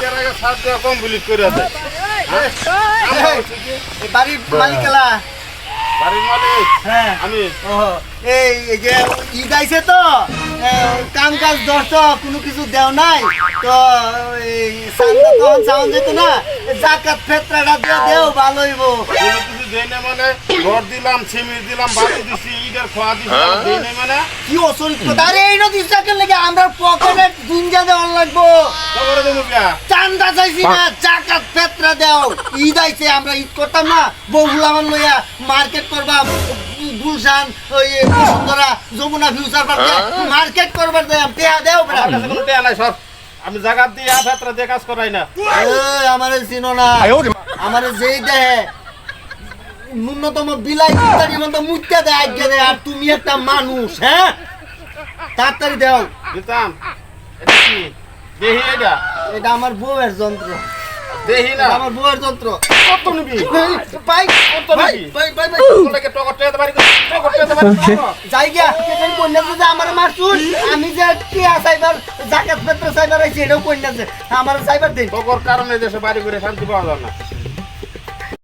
ঈদের আগে সাত দেওয়া কমপ্লিট করে আছে বাড়ির মালিকেলা বাড়ির মালিক হ্যাঁ আমি ও এই যে ঈদ আইছে তো কাম কাজ ধরছ কোনো কিছু দেও নাই তো এই সান্দা তখন সাউন্ড যেত না জাকাত ফেতরাটা দিয়ে দেও ভালো হইব কোনো কিছু দেই না মানে ঘর দিলাম সিমির দিলাম বাড়ি দিছি ঈদের খোয়া দিছি দেই না মানে কি অচরিত আরে এই নদী চাকের লেগে আমরা পকেটে গুঞ্জা দেওয়ার লাগবো খবরে দেবো বিয়া চান্দা চাইছি না জাকাত ফেতরা দেও ঈদ আইছে আমরা ঈদ করতাম না বউগুলা আমার লইয়া মার্কেট করবাম গুলশান ওই বসুন্ধরা যমুনা ফিউচার পার্কে মার্কেট করবার দেয় টেয়া দেও বেটা আমার কাছে কোনো টেয়া নাই সব আমি জাগাত দিয়ে ফেতরা দিয়ে কাজ করাই না এই আমারে চিনো না আমারে যেই দেহে ন্যূনতম বিলাই ইত্যাদি মতো মুত্যা দেয় আজ্ঞা দেয় আর তুমি একটা মানুষ হ্যাঁ তাড়াতাড়ি দেও দিতাম এটা কি দেহি এটা এটা আমার বউয়ের যন্ত্র দেহি না এটা আমার বউয়ের যন্ত্র কত নিবি ভাই কত ভাই নিবি ভাই ভাই ভাই তোকে টকর টেয়াতে পারি টকর টেয়াতে পারি যাই গিয়া কেন কন্যা যে আমার মারছুন আমি যে কি সাইবার জাকাত পত্র সাইবার আইছি এটাও কন্যা যে আমার সাইবার দিন টকর কারণে দেশে বাড়ি করে শান্তি পাওয়া যায় না